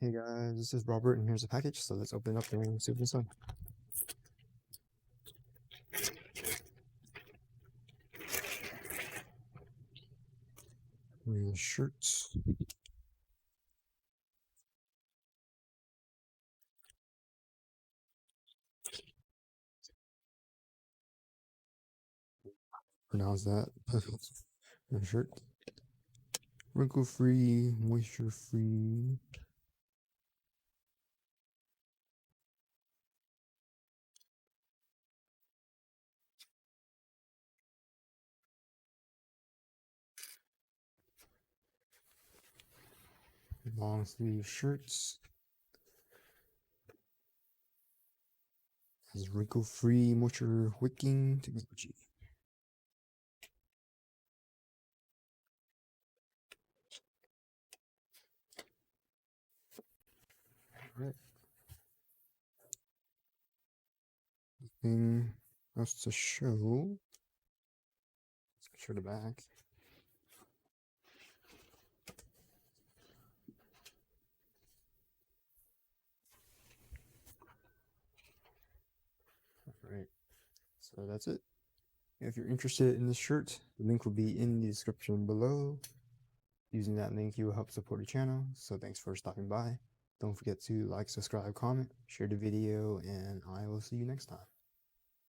Hey guys, this is Robert and here's a package, so let's open it up and see what's inside. And shirts. Pronounce that. And shirt. Wrinkle free, moisture free. Long sleeve shirts. Has wrinkle free moisture wicking technology. Alright. Thing else to show. Let's show the back. Alright. So that's it. If you're interested in this shirt, the link will be in the description below. Using that link, you will help support the channel. So thanks for stopping by. Don't forget to like, subscribe, comment, share the video, and I will see you next time.